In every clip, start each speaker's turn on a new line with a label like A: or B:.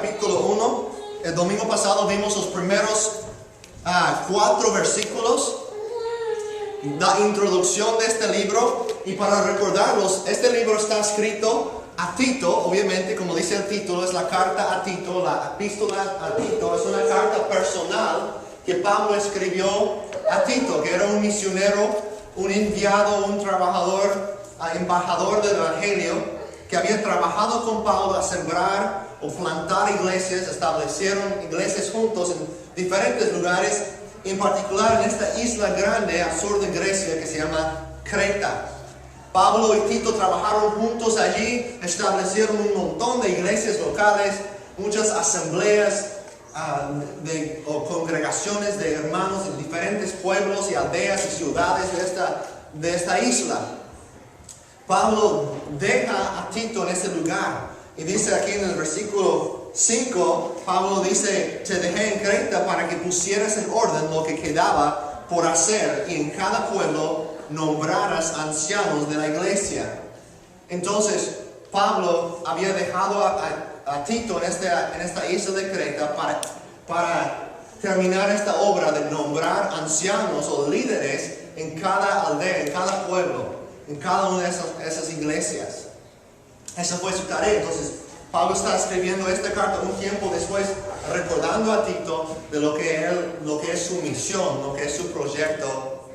A: capítulo 1. El domingo pasado vimos los primeros 4 versículos, la introducción de este libro. Y para recordarlos, este libro está escrito a Tito, obviamente, como dice el título, es la carta a Tito, la epístola a Tito, es una carta personal que Pablo escribió a Tito, que era un misionero, un enviado, un trabajador, embajador del Evangelio, que había trabajado con Pablo a sembrar o plantar iglesias, establecieron iglesias juntos en diferentes lugares, en particular en esta isla grande al sur de Grecia que se llama Creta. Pablo y Tito trabajaron juntos allí, establecieron un montón de iglesias locales, muchas asambleas o congregaciones de hermanos en diferentes pueblos y aldeas y ciudades de esta isla. Pablo deja a Tito en ese lugar y dice aquí en el versículo 5, Pablo dice: te dejé en Creta para que pusieras en orden lo que quedaba por hacer y en cada pueblo nombraras ancianos de la iglesia. Entonces Pablo había dejado a Tito en esta isla de Creta para terminar esta obra de nombrar ancianos o líderes en cada aldea, en cada pueblo, en cada una de esas iglesias. Esa fue su tarea. Entonces Pablo está escribiendo esta carta un tiempo después, recordando a Tito de lo que es su misión, lo que es su proyecto,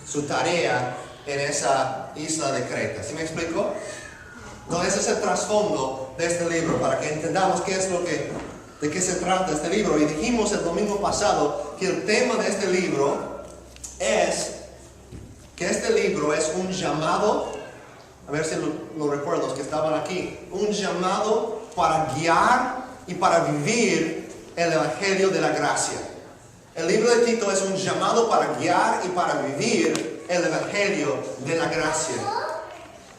A: su tarea en esa isla de Creta. ¿Sí me explico? Entonces ese es el trasfondo de este libro, para que entendamos de qué se trata este libro. Y dijimos el domingo pasado que el tema de este libro es que este libro es un llamado, a ver si lo recuerdo, los que estaban aquí, un llamado para guiar y para vivir el Evangelio de la gracia. El libro de Tito es un llamado para guiar y para vivir el Evangelio de la gracia.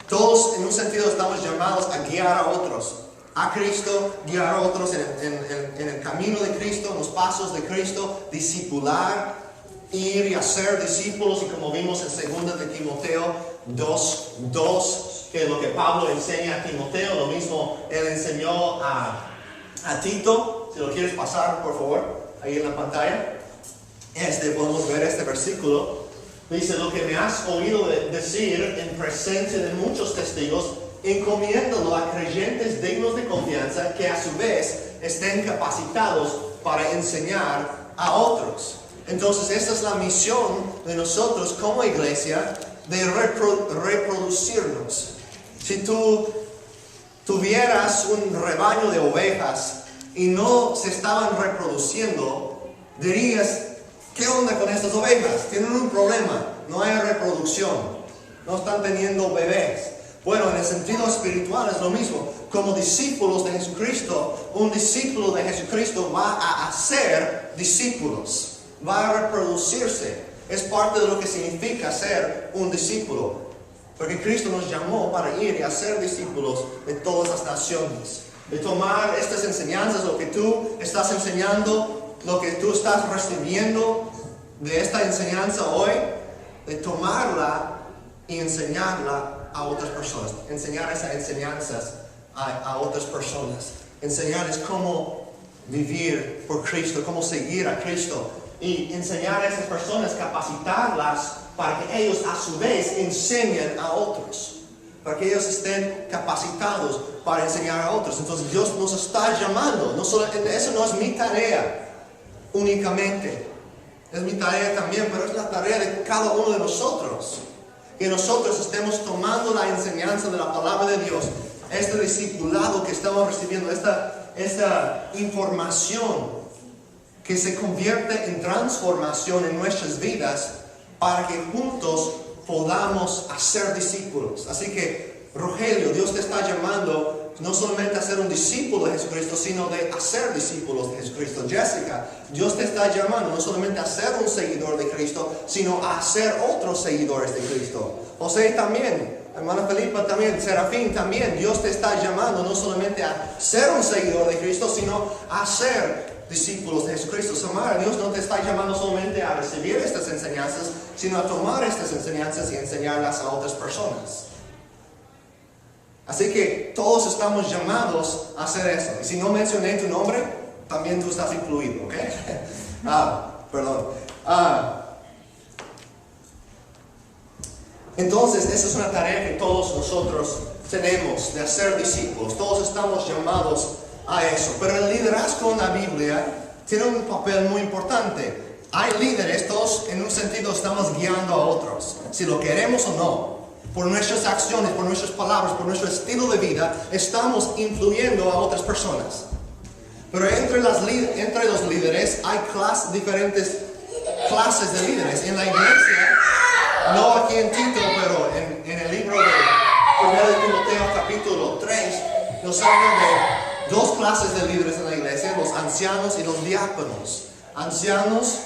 A: Todos en un sentido estamos llamados a guiar a otros, a Cristo, guiar a otros en el camino de Cristo, en los pasos de Cristo, discipular, ir y hacer discípulos. Y como vimos en 2 de Timoteo 2, que es lo que Pablo enseña a Timoteo, lo mismo él enseñó a Tito. Si lo quieres pasar, por favor, ahí en la pantalla. Podemos ver este versículo. Dice: lo que me has oído decir en presencia de muchos testigos, encomiéndalo a creyentes dignos de confianza, que a su vez estén capacitados para enseñar a otros. Entonces esta es la misión de nosotros como iglesia, de reproducirnos. Si tú tuvieras un rebaño de ovejas y no se estaban reproduciendo, dirías: ¿qué onda con estas ovejas? Tienen un problema, no hay reproducción, no están teniendo bebés. Bueno, en el sentido espiritual es lo mismo. Como discípulos de Jesucristo, un discípulo de Jesucristo va a hacer discípulos, va a reproducirse. Es parte de lo que significa ser un discípulo, porque Cristo nos llamó para ir y hacer discípulos de todas las naciones, de tomar estas enseñanzas, lo que tú estás enseñando, lo que tú estás recibiendo de esta enseñanza hoy, de tomarla y enseñarla a otras personas, enseñar esas enseñanzas a otras personas, enseñarles cómo vivir por Cristo, cómo seguir a Cristo, y enseñar a esas personas, capacitarlas para que ellos a su vez enseñen a otros, para que ellos estén capacitados para enseñar a otros. Entonces Dios nos está llamando, eso no es mi tarea únicamente, es mi tarea también, pero es la tarea de cada uno de nosotros, que nosotros estemos tomando la enseñanza de la palabra de Dios, este discipulado que estamos recibiendo, esta información que se convierte en transformación en nuestras vidas, para que juntos podamos hacer discípulos. Así que, Rogelio, Dios te está llamando no solamente a ser un discípulo de Jesucristo, sino de hacer discípulos de Jesucristo. Jessica, Dios te está llamando no solamente a ser un seguidor de Cristo, sino a ser otros seguidores de Cristo. José también, hermana Felipa también, Serafín también, Dios te está llamando no solamente a ser un seguidor de Cristo, sino a ser discípulos de Jesucristo. Samara, Dios no te está llamando solamente a recibir estas Así que todos estamos llamados a hacer eso. Y si no mencioné tu nombre, también tú estás incluido, ¿ok? Perdón. Entonces, esa es una tarea que todos nosotros tenemos de hacer discípulos. Todos estamos llamados a eso. Pero el liderazgo en la Biblia tiene un papel muy importante. Hay líderes, todos en un sentido estamos guiando a otros, si lo queremos o no. Por nuestras acciones, por nuestras palabras, por nuestro estilo de vida, estamos influyendo a otras personas. Pero entre los líderes hay diferentes clases de líderes. En la iglesia, no aquí en Tito, pero en el libro de 1 de Timoteo capítulo 3, nos habla de dos clases de líderes en la iglesia, los ancianos y los diáconos. Ancianos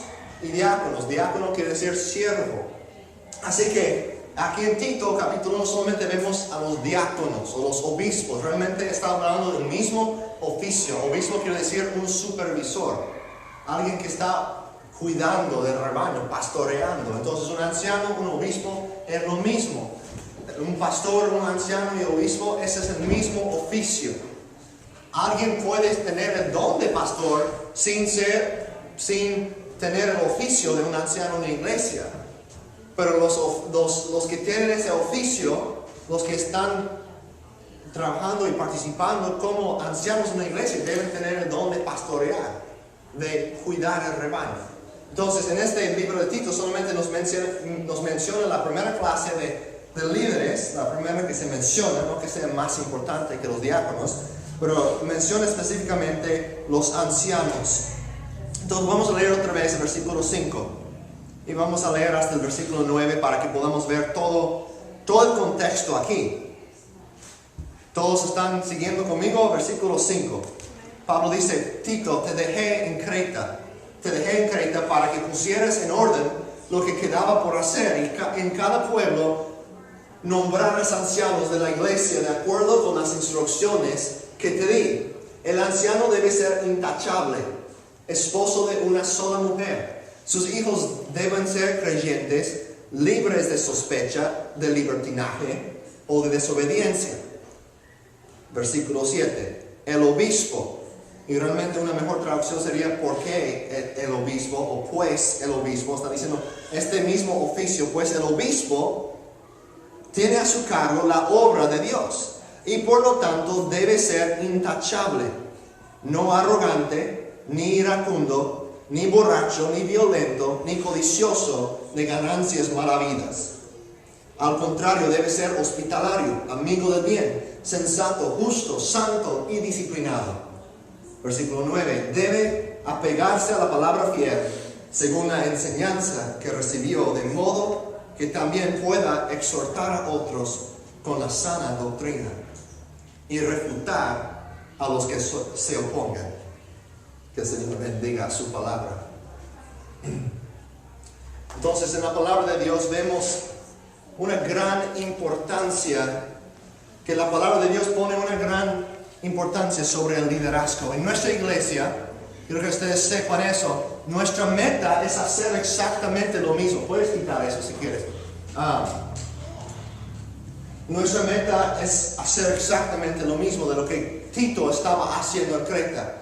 A: y diáconos. Diácono quiere decir siervo. Así que aquí en Tito capítulo 1 solamente vemos a los diáconos o los obispos. Realmente está hablando del mismo oficio. Obispo quiere decir un supervisor. Alguien que está cuidando del rebaño, pastoreando. Entonces un anciano, un obispo es lo mismo. Un pastor, un anciano y obispo, ese es el mismo oficio. Alguien puede tener el don de pastor sin tener el oficio de un anciano en la iglesia. Pero los que tienen ese oficio, los que están trabajando y participando como ancianos en la iglesia, deben tener el don de pastorear, de cuidar el rebaño. Entonces, en este libro de Tito solamente nos menciona la primera clase de líderes, la primera que se menciona, no que sea más importante que los diáconos, pero menciona específicamente los ancianos. Entonces vamos a leer otra vez el versículo 5 y vamos a leer hasta el versículo 9 para que podamos ver todo el contexto aquí. ¿Todos están siguiendo conmigo? Versículo 5. Pablo dice: Tito, te dejé en Creta para que pusieras en orden lo que quedaba por hacer, y en cada pueblo nombraras ancianos de la iglesia de acuerdo con las instrucciones que te di. El anciano debe ser intachable, esposo de una sola mujer. Sus hijos deben ser creyentes, libres de sospecha, de libertinaje o de desobediencia. Versículo 7. El obispo, y realmente una mejor traducción sería ¿por qué el obispo? O pues el obispo. Está diciendo este mismo oficio, pues el obispo tiene a su cargo la obra de Dios y por lo tanto debe ser intachable, no arrogante, ni iracundo, ni borracho, ni violento, ni codicioso de ganancias malavidas. Al contrario, debe ser hospitalario, amigo del bien, sensato, justo, santo y disciplinado. Versículo 9. Debe apegarse a la palabra fiel, según la enseñanza que recibió, de modo que también pueda exhortar a otros con la sana doctrina y refutar a los que se opongan. Que el Señor bendiga su palabra. Entonces, en la palabra de Dios vemos una gran importancia, que la palabra de Dios pone una gran importancia sobre el liderazgo. En nuestra iglesia, quiero que ustedes sepan eso, nuestra meta es hacer exactamente lo mismo. Puedes quitar eso si quieres. Nuestra meta es hacer exactamente lo mismo de lo que Tito estaba haciendo en Creta.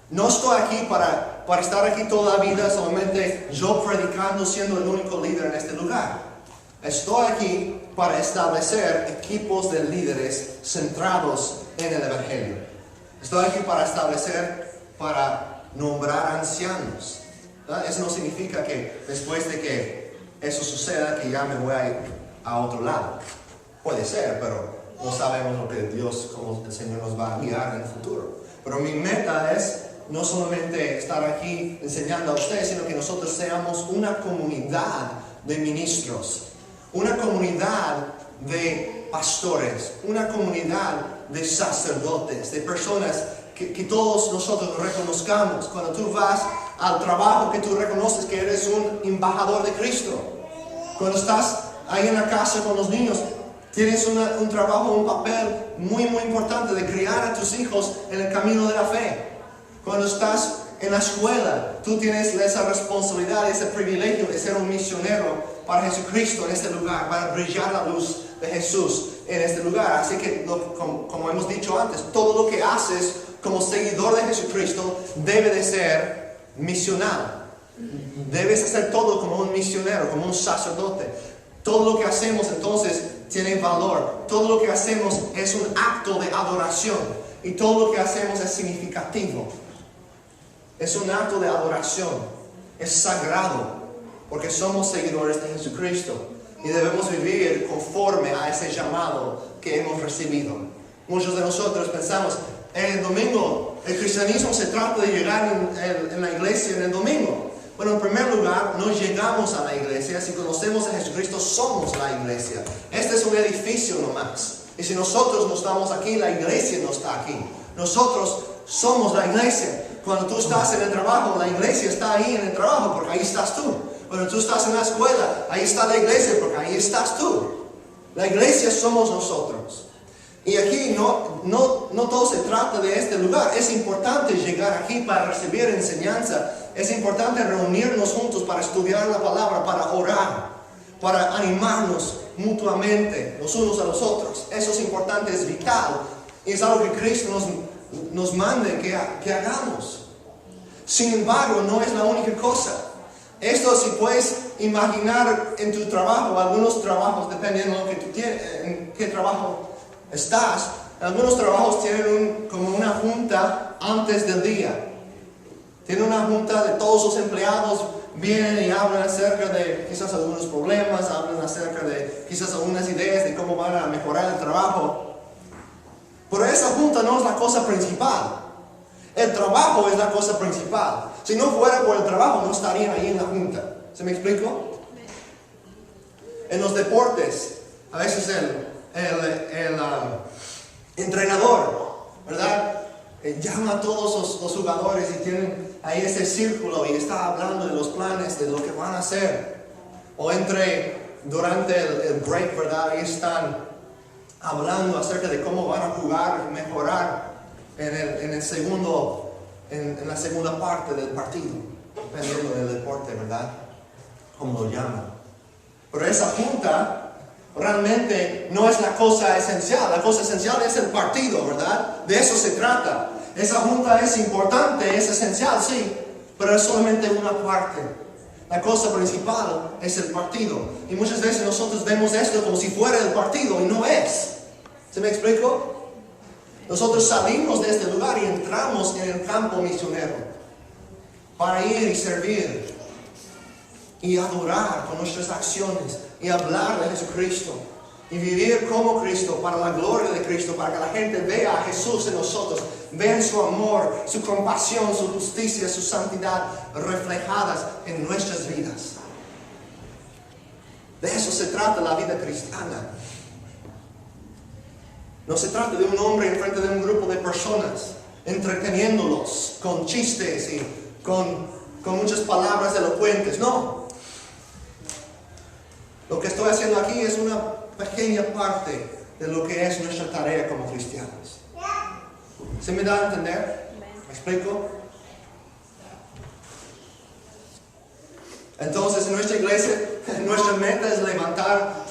A: No estoy aquí para estar aquí toda la vida solamente yo predicando, siendo el único líder en este lugar. Estoy aquí para establecer equipos de líderes centrados en el Evangelio. Estoy aquí para nombrar ancianos. ¿Verdad? Eso no significa que después de que eso suceda, que ya me voy a ir a otro lado. Puede ser, pero no sabemos lo que Dios, como el Señor nos va a guiar en el futuro. Pero mi meta es no solamente estar aquí enseñando a ustedes, sino que nosotros seamos una comunidad de ministros, una comunidad de pastores, una comunidad de sacerdotes, de personas que todos nosotros reconozcamos. Cuando tú vas al trabajo, que tú reconoces que eres un embajador de Cristo. Cuando estás ahí en la casa con los niños, tienes un trabajo, un papel muy muy importante de criar a tus hijos en el camino de la fe. Cuando estás en la escuela, tú tienes esa responsabilidad, ese privilegio de ser un misionero para Jesucristo en este lugar, para brillar la luz de Jesús en este lugar. Así que, como hemos dicho antes, todo lo que haces como seguidor de Jesucristo debe de ser misional. Debes hacer todo como un misionero, como un sacerdote. Todo lo que hacemos entonces tiene valor. Todo lo que hacemos es un acto de adoración. Y todo lo que hacemos es significativo. Es un acto de adoración. Es sagrado. Porque somos seguidores de Jesucristo. Y debemos vivir conforme a ese llamado que hemos recibido. Muchos de nosotros pensamos, el domingo, el cristianismo se trata de llegar en la iglesia en el domingo. Bueno, en primer lugar, no llegamos a la iglesia. Si conocemos a Jesucristo, somos la iglesia. Este es un edificio nomás. Y si nosotros no estamos aquí, la iglesia no está aquí. Nosotros somos la iglesia. Cuando tú estás en el trabajo, la iglesia está ahí en el trabajo, porque ahí estás tú. Cuando tú estás en la escuela, ahí está la iglesia, porque ahí estás tú. La iglesia somos nosotros. Y aquí no todo se trata de este lugar. Es importante llegar aquí para recibir enseñanza. Es importante reunirnos juntos para estudiar la palabra, para orar, para animarnos mutuamente los unos a los otros. Eso es importante, es vital. Y es algo que Cristo nos manda que hagamos. Sin embargo, no es la única cosa. Esto, si puedes imaginar en tu trabajo, algunos trabajos, dependiendo de lo que tú tienes, en qué trabajo estás, algunos trabajos tienen como una junta antes del día. Tienen una junta de todos los empleados, vienen y hablan acerca de quizás algunos problemas, hablan acerca de quizás algunas ideas de cómo van a mejorar el trabajo. Pero esa junta no es la cosa principal. El trabajo es la cosa principal. Si no fuera por el trabajo, no estarían ahí en la junta. ¿Se me explico? En los deportes, a veces el entrenador, ¿verdad? Llama a todos los jugadores y tienen ahí ese círculo y está hablando de los planes, de lo que van a hacer. O durante el break, ¿verdad? Ahí están hablando acerca de cómo van a jugar y mejorar en la segunda parte del partido, dependiendo del deporte, ¿verdad? Como lo llaman. Pero esa junta realmente no es la cosa esencial. La cosa esencial es el partido, ¿verdad? De eso se trata. Esa junta es importante, es esencial, sí, pero es solamente una parte. La cosa principal es el partido. Y muchas veces nosotros vemos esto como si fuera el partido y no es. ¿Se me explico? Nosotros salimos de este lugar y entramos en el campo misionero para ir y servir y adorar con nuestras acciones y hablar de Jesucristo y vivir como Cristo para la gloria de Cristo, para que la gente vea a Jesús en nosotros, vean su amor, su compasión, su justicia, su santidad reflejadas en nuestras vidas. De eso se trata la vida cristiana. No se trata de un hombre enfrente de un grupo de personas, entreteniéndolos con chistes y con muchas palabras elocuentes. No. Lo que estoy haciendo aquí es una pequeña parte de lo que es nuestra tarea como cristianos. ¿Se me da a entender? ¿Me explico? Entonces, en nuestra iglesia, nuestra meta es levantar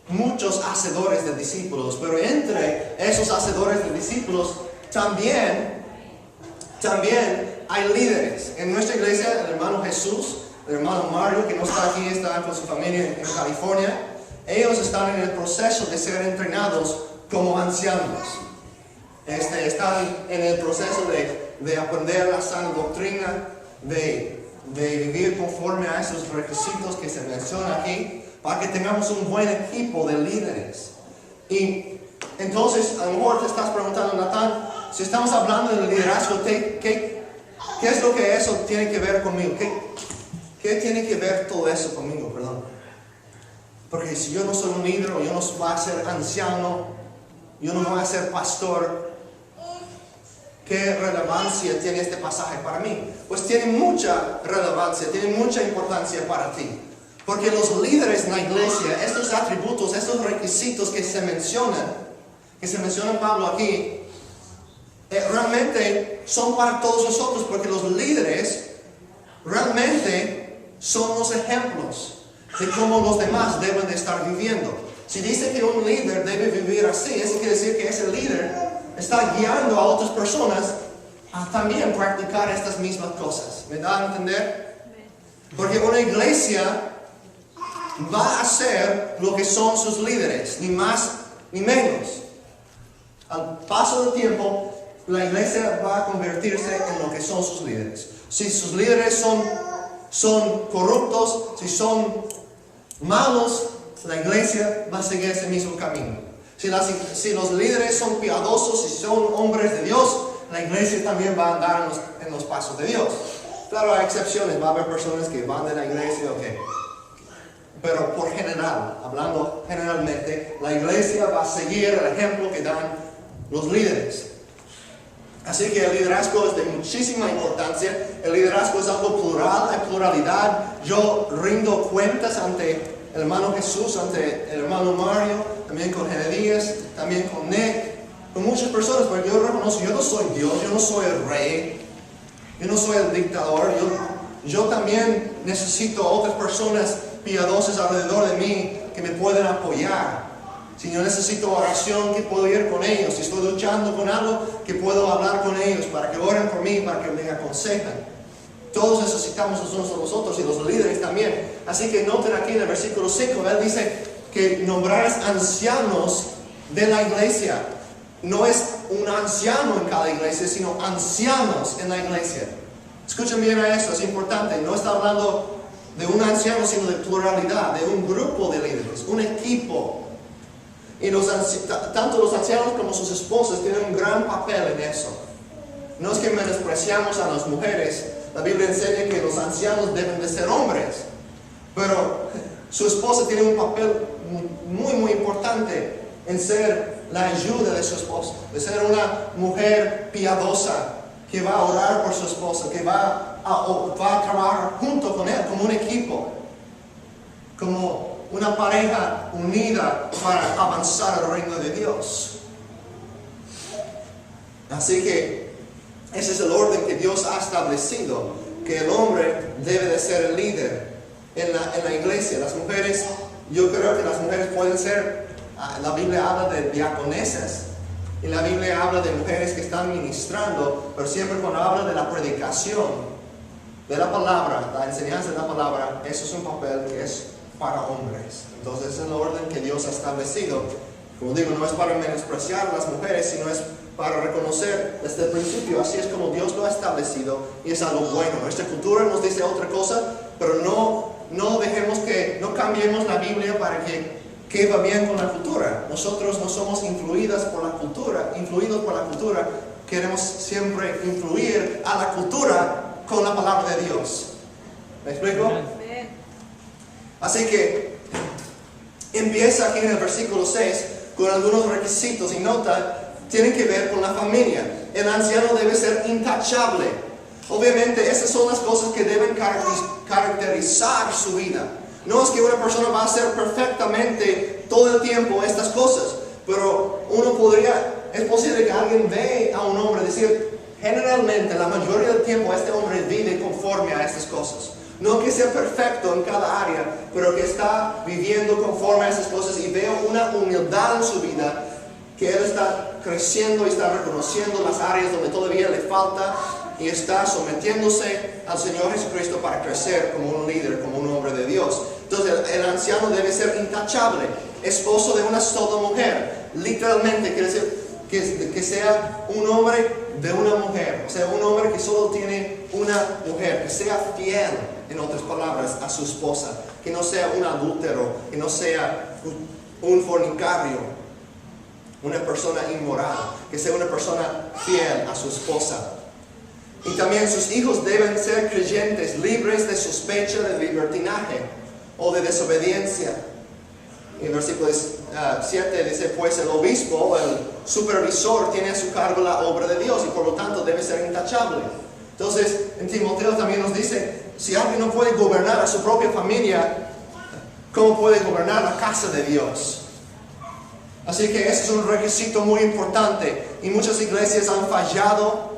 A: muchos hacedores de discípulos, pero entre esos hacedores de discípulos también hay líderes. En nuestra iglesia, el hermano Jesús, el hermano Mario, que no está aquí, está con su familia en California, ellos están en el proceso de ser entrenados como ancianos. Están en el proceso de aprender la sana doctrina, de vivir conforme a esos requisitos que se mencionan aquí, para que tengamos un buen equipo de líderes. Y entonces, a lo mejor te estás preguntando, Natán, si estamos hablando de liderazgo, ¿qué es lo que eso tiene que ver conmigo? ¿Qué tiene que ver todo eso conmigo? Perdón. Porque si yo no soy un líder, o yo no voy a ser anciano, yo no voy a ser pastor, ¿qué relevancia tiene este pasaje para mí? Pues tiene mucha relevancia, tiene mucha importancia para ti. Porque los líderes en la iglesia, estos atributos, estos requisitos que se mencionan Pablo aquí, realmente son para todos nosotros, porque los líderes realmente son los ejemplos de cómo los demás deben de estar viviendo. Si dice que un líder debe vivir así, eso quiere decir que ese líder está guiando a otras personas a también practicar estas mismas cosas. ¿Me da a entender? Porque una iglesia va a ser lo que son sus líderes, ni más ni menos. Al paso del tiempo, la iglesia va a convertirse en lo que son sus líderes. Si sus líderes son corruptos, si son malos, la iglesia va a seguir ese mismo camino. Si los líderes son piadosos, si son hombres de Dios, la iglesia también va a andar en los pasos de Dios. Claro, hay excepciones, va a haber personas que van de la iglesia, ok. Pero por general, hablando generalmente, la iglesia va a seguir el ejemplo que dan los líderes. Así que el liderazgo es de muchísima importancia. El liderazgo es algo plural, hay pluralidad. Yo rindo cuentas ante el hermano Jesús, ante el hermano Mario, también con Genevías, también con Nick, con muchas personas, porque yo reconozco, yo no soy Dios, yo no soy el rey, yo no soy el dictador, yo también necesito a otras personas piadosas alrededor de mí que me puedan apoyar. Si yo necesito oración, que puedo ir con ellos. Si estoy luchando con algo, que puedo hablar con ellos para que oren por mí, para que me aconsejen. Todos necesitamos los unos a los otros y los líderes también. Así que noten aquí en el versículo 5, él dice que nombrarás ancianos de la iglesia. No es un anciano en cada iglesia, sino ancianos en la iglesia. Escuchen bien a esto, es importante. No está hablando de un anciano, sino de pluralidad, de un grupo de líderes, un equipo. Y tanto los ancianos como sus esposas tienen un gran papel en eso. No es que menospreciamos a las mujeres. La Biblia enseña que los ancianos deben de ser hombres. Pero su esposa tiene un papel muy, muy importante en ser la ayuda de su esposo. De ser una mujer piadosa que va a orar por su esposo, que va a trabajar junto con él como un equipo. Como una pareja unida para avanzar al reino de Dios. Así que ese es el orden que Dios ha establecido, que el hombre debe de ser el líder en la iglesia. Las mujeres, yo creo que las mujeres pueden ser, la Biblia habla de diaconesas, y la Biblia habla de mujeres que están ministrando, pero siempre cuando habla de la predicación de la palabra, la enseñanza de la palabra, eso es un papel que es para hombres. Entonces es el orden que Dios ha establecido. Como digo, no es para menospreciar a las mujeres, sino es para reconocer desde el principio, así es como Dios lo ha establecido y es algo bueno. Nuestra cultura nos dice otra cosa, pero no dejemos que, no cambiemos la Biblia para que va bien con la cultura. Nosotros no somos influidos por la cultura, queremos siempre influir a la cultura con la palabra de Dios. ¿Me explico? Así que empieza aquí en el versículo 6 con algunos requisitos y nota, tienen que ver con la familia. El anciano debe ser intachable. Obviamente esas son las cosas que deben caracterizar su vida. No es que una persona va a hacer perfectamente todo el tiempo estas cosas, pero es posible que alguien ve a un hombre decir, generalmente la mayoría del tiempo este hombre vive conforme a estas cosas. No que sea perfecto en cada área, pero que está viviendo conforme a esas cosas y veo una humildad en su vida, que él está creciendo y está reconociendo las áreas donde todavía le falta y está sometiéndose al Señor Jesucristo para crecer como un líder, como un hombre de Dios. Entonces el anciano debe ser intachable, esposo de una sola mujer. Literalmente quiere decir que sea un hombre de una mujer, o sea, un hombre que solo tiene una mujer, que sea fiel, en otras palabras, a su esposa, que no sea un adúltero, que no sea un fornicario, una persona inmoral, que sea una persona fiel a su esposa. Y también sus hijos deben ser creyentes, libres de sospecha de libertinaje o de desobediencia. En el versículo 7 dice, pues el obispo o el supervisor tiene a su cargo la obra de Dios y por lo tanto debe ser intachable. Entonces, en Timoteo también nos dice, si alguien no puede gobernar a su propia familia, ¿cómo puede gobernar la casa de Dios? Así que ese es un requisito muy importante. Y muchas iglesias han fallado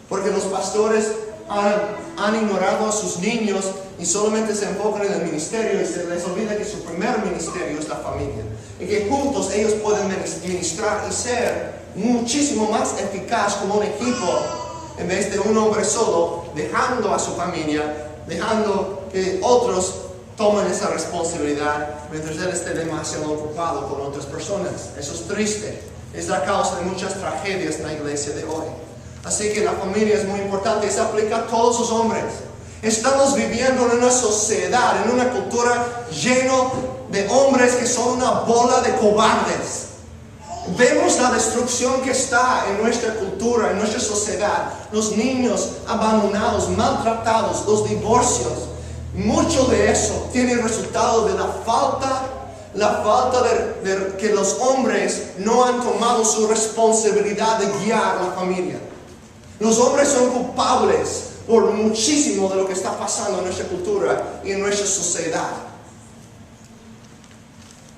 A: porque los pastores han ignorado a sus niños y solamente se enfocan en el ministerio y se les olvida que su primer ministerio es la familia. Y que juntos ellos pueden ministrar y ser muchísimo más eficaz como un equipo en vez de un hombre solo, dejando a su familia, dejando que otros tomen esa responsabilidad mientras él esté demasiado ocupado con otras personas. Eso es triste. Es la causa de muchas tragedias en la iglesia de hoy. Así que la familia es muy importante y se aplica a todos los hombres. Estamos viviendo en una sociedad, en una cultura llena de hombres que son una bola de cobardes. Vemos la destrucción que está en nuestra cultura, en nuestra sociedad. Los niños abandonados, maltratados, los divorcios. Mucho de eso tiene el resultado de la falta de que los hombres no han tomado su responsabilidad de guiar a la familia. Los hombres son culpables por muchísimo de lo que está pasando en nuestra cultura y en nuestra sociedad.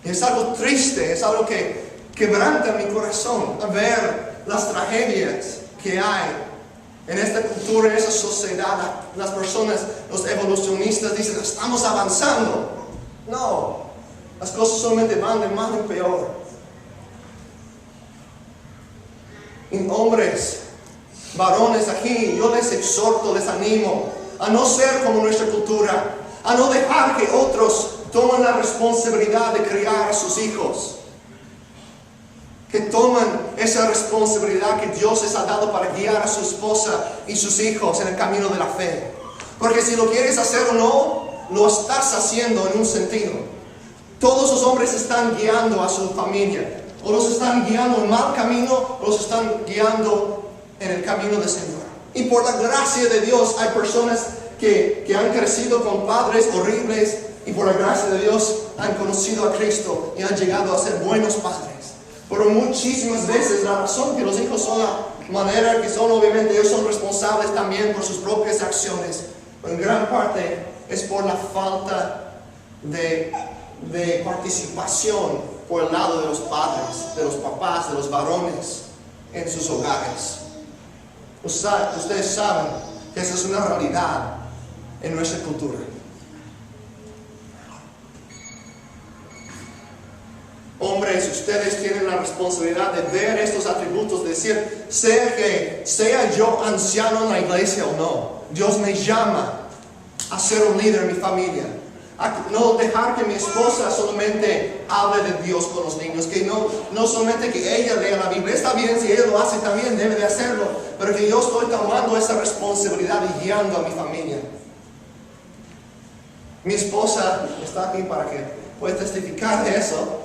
A: Es algo triste, es algo que quebranta mi corazón a ver las tragedias que hay en esta cultura, en esta sociedad. Las personas, los evolucionistas dicen, estamos avanzando. No, las cosas solamente van de mal en peor. Y hombres, varones aquí, yo les exhorto, les animo a no ser como nuestra cultura, a no dejar que otros tomen la responsabilidad de criar a sus hijos. Que tomen esa responsabilidad que Dios les ha dado para guiar a su esposa y sus hijos en el camino de la fe. Porque si lo quieres hacer o no, lo estás haciendo en un sentido. Todos los hombres están guiando a su familia. O los están guiando en mal camino, o los están guiando en el camino del Señor. Y por la gracia de Dios hay personas que han crecido con padres horribles y por la gracia de Dios han conocido a Cristo y han llegado a ser buenos padres. Pero muchísimas veces la razón que los hijos son la manera que son, obviamente ellos son responsables también por sus propias acciones, pero en gran parte es por la falta de participación por el lado de los padres, de los papás, de los varones en sus hogares. Ustedes saben que esa es una realidad en nuestra cultura. Hombres, ustedes tienen la responsabilidad de ver estos atributos, de decir, sea yo anciano en la iglesia o no, Dios me llama a ser un líder en mi familia. A no dejar que mi esposa solamente hable de Dios con los niños, que no solamente que ella lea la Biblia, está bien, si ella lo hace también debe de hacerlo, pero que yo estoy tomando esa responsabilidad y guiando a mi familia. Mi esposa está aquí para que pueda testificar de eso.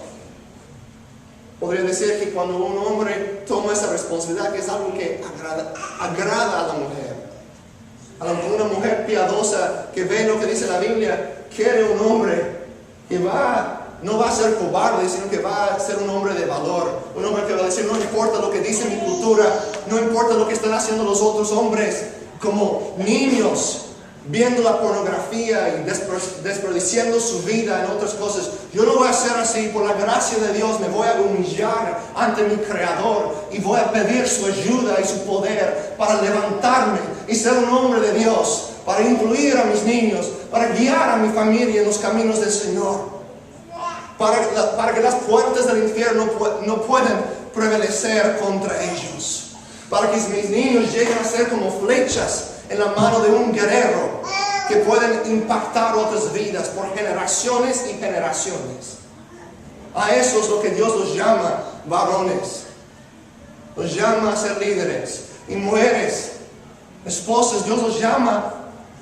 A: Podría decir que cuando un hombre toma esa responsabilidad, que es algo que agrada a la mujer. Una mujer piadosa que ve lo que dice la Biblia, quiere un hombre que no va a ser cobarde, sino que va a ser un hombre de valor. Un hombre que va a decir, no importa lo que dice mi cultura, no importa lo que están haciendo los otros hombres, como niños, viendo la pornografía y desperdiciando su vida en otras cosas. Yo no voy a ser así. Por la gracia de Dios me voy a humillar ante mi Creador y voy a pedir su ayuda y su poder para levantarme y ser un hombre de Dios, para influir a mis niños, para guiar a mi familia en los caminos del Señor, para que las puertas del infierno no puedan prevalecer contra ellos, para que mis niños lleguen a ser como flechas en la mano de un guerrero que pueden impactar otras vidas por generaciones y generaciones. A eso es lo que Dios los llama varones. Los llama a ser líderes. Y mujeres, esposas, Dios los llama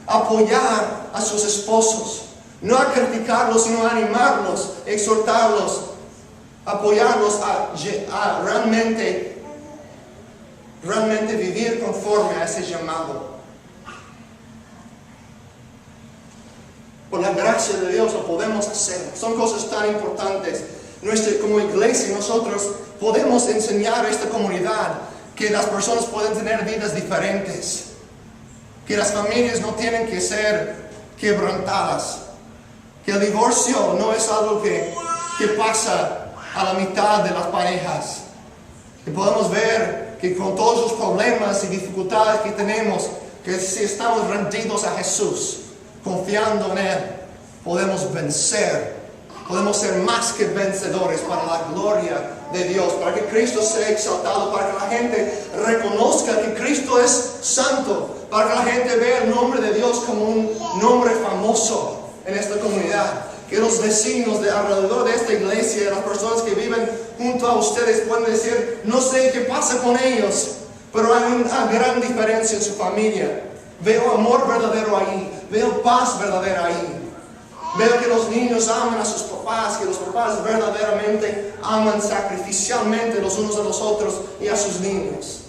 A: a apoyar a sus esposos. No a criticarlos, sino a animarlos, exhortarlos, apoyarlos a realmente vivir conforme a ese llamado. Por la gracia de Dios lo podemos hacer. Son cosas tan importantes. Como iglesia nosotros podemos enseñar a esta comunidad que las personas pueden tener vidas diferentes. Que las familias no tienen que ser quebrantadas. Que el divorcio no es algo que pasa a la mitad de las parejas. Y podemos ver que con todos los problemas y dificultades que tenemos, que si estamos rendidos a Jesús, confiando en Él, podemos vencer. Podemos ser más que vencedores para la gloria de Dios, para que Cristo sea exaltado, para que la gente reconozca que Cristo es santo, para que la gente vea el nombre de Dios como un nombre famoso en esta comunidad. Que los vecinos de alrededor de esta iglesia, las personas que viven junto a ustedes pueden decir, no sé qué pasa con ellos, pero hay una gran diferencia en su familia. Veo amor verdadero ahí, veo paz verdadera ahí. Veo que los niños aman a sus papás, que los papás verdaderamente aman sacrificialmente los unos a los otros y a sus niños.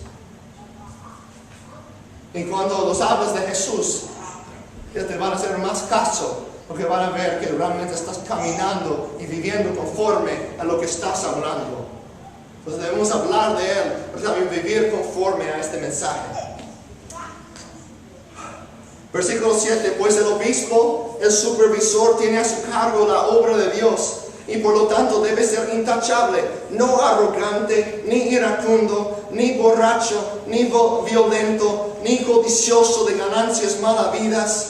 A: Y cuando los hablas de Jesús, ya te van a hacer más caso, porque van a ver que realmente estás caminando y viviendo conforme a lo que estás hablando. Entonces debemos hablar de Él, pero también vivir conforme a este mensaje. Versículo 7, pues el obispo, el supervisor, tiene a su cargo la obra de Dios y por lo tanto debe ser intachable, no arrogante, ni iracundo, ni borracho, ni violento, ni codicioso de ganancias malavidas.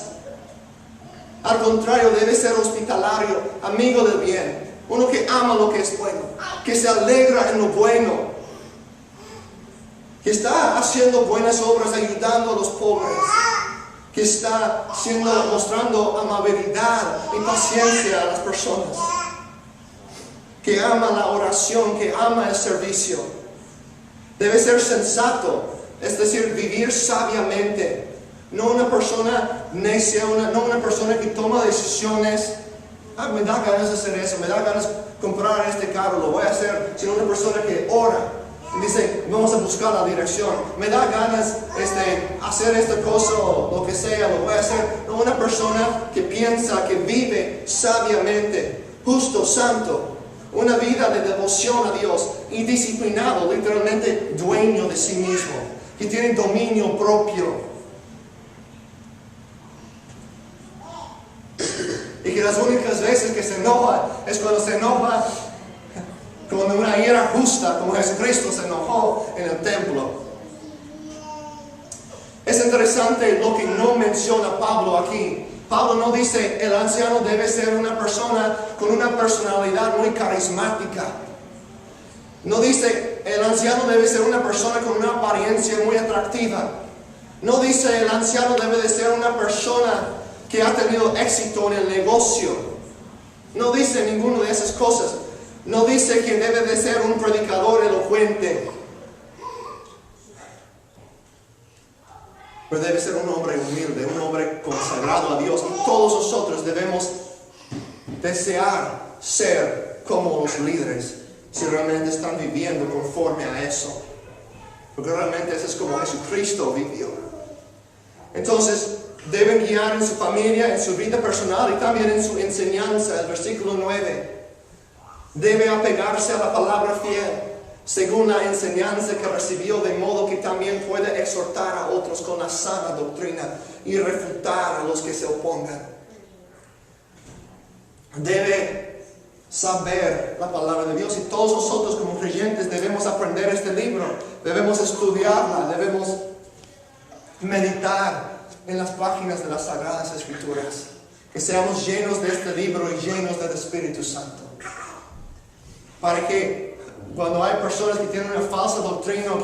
A: Al contrario, debe ser hospitalario, amigo del bien, uno que ama lo que es bueno, que se alegra en lo bueno, que haciendo buenas obras, ayudando a los pobres, que está mostrando amabilidad y paciencia a las personas, que ama la oración, que ama el servicio. Debe ser sensato, es decir, vivir sabiamente. No una persona necia, no una persona que toma decisiones. Me da ganas de hacer eso, me da ganas de comprar este carro, lo voy a hacer. Sino una persona que ora y dice, vamos a buscar la dirección. Me da ganas hacer esta cosa o lo que sea, lo voy a hacer. No una persona que piensa, que vive sabiamente, justo, santo. Una vida de devoción a Dios y disciplinado, literalmente dueño de sí mismo, que tiene dominio propio. Y que las únicas veces que se enoja es cuando se enoja con una ira justa, como Jesucristo se enojó en el templo. Es interesante lo que no menciona Pablo aquí. Pablo no dice el anciano debe ser una persona con una personalidad muy carismática. No dice el anciano debe ser una persona con una apariencia muy atractiva. No dice el anciano debe de ser una persona que ha tenido éxito en el negocio. No dice ninguna de esas cosas. No dice que debe de ser un predicador elocuente. Pero debe ser un hombre humilde, un hombre consagrado a Dios. Y todos nosotros debemos desear ser como los líderes, si realmente están viviendo conforme a eso. Porque realmente eso es como Jesucristo vivió. Entonces, deben guiar en su familia, en su vida personal y también en su enseñanza. El versículo 9. Debe apegarse a la palabra fiel, según la enseñanza que recibió, de modo que también puede exhortar a otros con la sana doctrina y refutar a los que se opongan. Debe saber la palabra de Dios y todos nosotros como creyentes debemos aprender este libro, debemos estudiarla, debemos meditar en las páginas de las Sagradas Escrituras, que seamos llenos de este libro y llenos del Espíritu Santo. Para que cuando hay personas que tienen una falsa doctrina o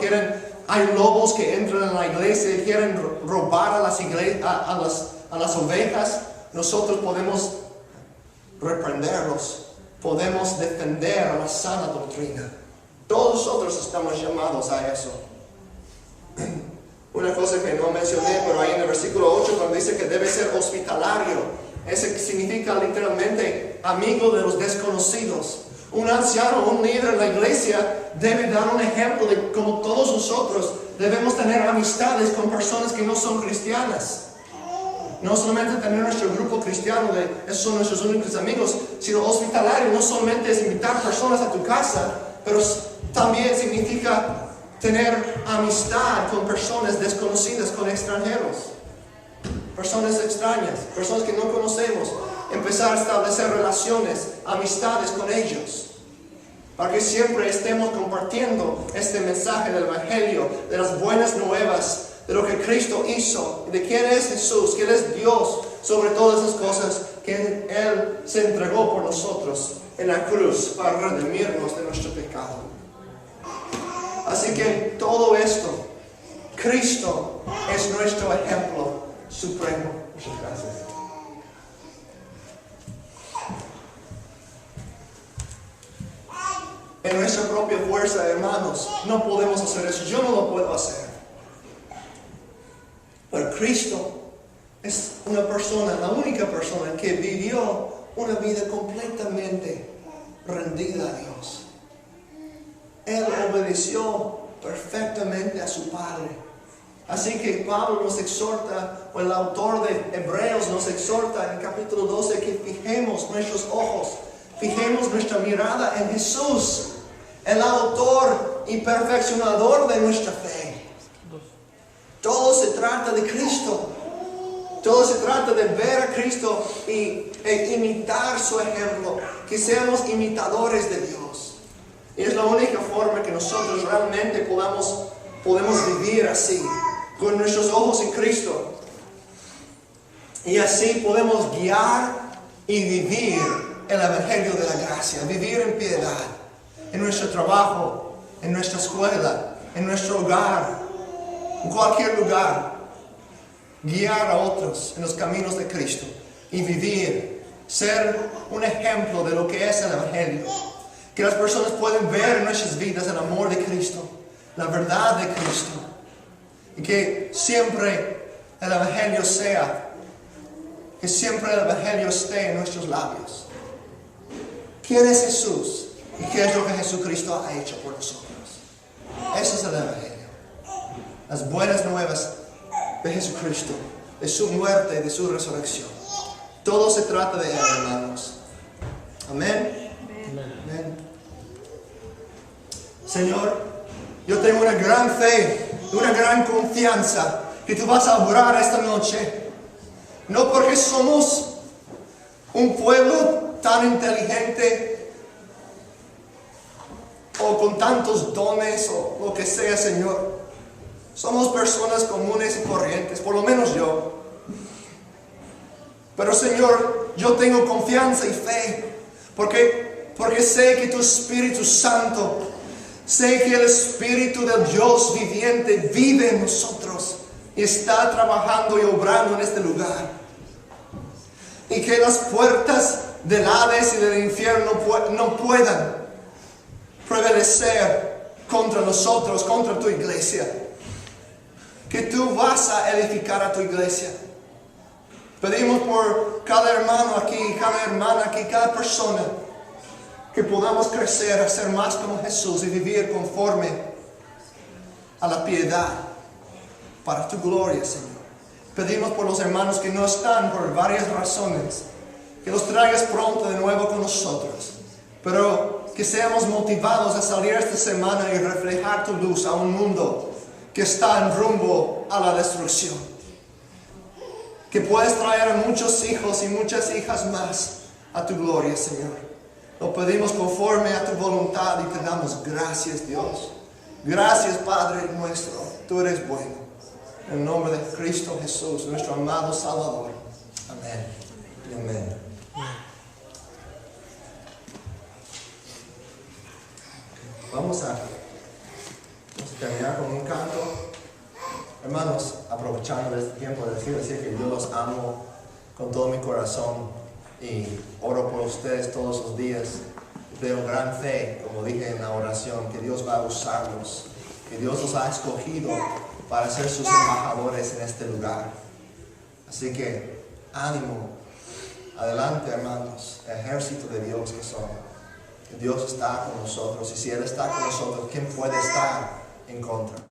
A: hay lobos que entran en la iglesia y quieren robar a las ovejas, nosotros podemos reprenderlos, podemos defender a la sana doctrina. Todos nosotros estamos llamados a eso. Una cosa que no mencioné, pero ahí en el versículo 8, cuando dice que debe ser hospitalario, eso significa literalmente amigo de los desconocidos. Un anciano, un líder en la iglesia debe dar un ejemplo de cómo todos nosotros debemos tener amistades con personas que no son cristianas. No solamente tener nuestro grupo cristiano, esos son nuestros únicos amigos, sino hospitalario no solamente es invitar personas a tu casa, pero también significa tener amistad con personas desconocidas, con extranjeros, personas extrañas, personas que no conocemos. Empezar a establecer relaciones, amistades con ellos. para que siempre estemos compartiendo este mensaje del Evangelio, de las buenas nuevas, de lo que Cristo hizo, de quién es Jesús, que Él es Dios sobre todas esas cosas, que Él se entregó por nosotros en la cruz para redimirnos de nuestro pecado. Así que todo esto, Cristo es nuestro ejemplo supremo. Muchas gracias. En nuestra propia fuerza, hermanos, no podemos hacer eso. Yo no lo puedo hacer. Pero Cristo es una persona, la única persona que vivió una vida completamente rendida a Dios. Él obedeció perfectamente a su Padre. Así que Pablo nos exhorta, o el autor de Hebreos nos exhorta en el capítulo 12, que fijemos nuestros ojos, fijemos nuestra mirada en Jesús, el autor y perfeccionador de nuestra fe. Todo se trata de Cristo. Todo se trata de ver a Cristo e imitar su ejemplo. Que seamos imitadores de Dios. Y es la única forma que nosotros realmente podemos vivir así, con nuestros ojos en Cristo. Y así podemos guiar y vivir el Evangelio de la gracia. Vivir en piedad, en nuestro trabajo, en nuestra escuela, en nuestro hogar, en cualquier lugar. Guiar a otros en los caminos de Cristo y vivir, ser un ejemplo de lo que es el Evangelio. Que las personas puedan ver en nuestras vidas el amor de Cristo, la verdad de Cristo. Y que siempre el Evangelio que siempre el Evangelio esté en nuestros labios. ¿Quién es Jesús? ¿Y qué es lo que Jesucristo ha hecho por nosotros? Eso es el Evangelio. Las buenas nuevas de Jesucristo, de su muerte y de su resurrección. Todo se trata de Él, hermanos. Amén. Amén. Señor, yo tengo una gran fe, una gran confianza que tú vas a obrar esta noche. No porque somos un pueblo tan inteligente o con tantos dones o lo que sea, Señor. Somos personas comunes y corrientes, por lo menos yo. Pero Señor, yo tengo confianza y fe, porque sé que tu Espíritu Santo, sé que el Espíritu del Dios viviente vive en nosotros y está trabajando y obrando en este lugar. Y que las puertas del Hades y del infierno no puedan prevalecer contra nosotros, contra tu iglesia. Que tú vas a edificar a tu iglesia. Pedimos por cada hermano aquí, cada hermana aquí, cada persona, que podamos crecer a ser más como Jesús y vivir conforme a la piedad para tu gloria, Señor. Pedimos por los hermanos que no están por varias razones, que los traigas pronto de nuevo con nosotros, pero que seamos motivados a salir esta semana y reflejar tu luz a un mundo que está en rumbo a la destrucción. Que puedes traer a muchos hijos y muchas hijas más a tu gloria, Señor. Lo pedimos conforme a tu voluntad y te damos gracias, Dios. Gracias, Padre nuestro. Tú eres bueno. En el nombre de Cristo Jesús, nuestro amado Salvador. Amén. Y amén. Vamos a terminar con un canto. Hermanos, aprovechando este tiempo de decir así que yo los amo con todo mi corazón y oro por ustedes todos los días. Tengo gran fe, como dije en la oración, que Dios va a usarlos, que Dios los ha escogido para ser sus embajadores en este lugar. Así que ánimo, adelante, hermanos, ejército de Dios que son. Que Dios está con nosotros, y si Él está con nosotros, ¿quién puede estar en contra?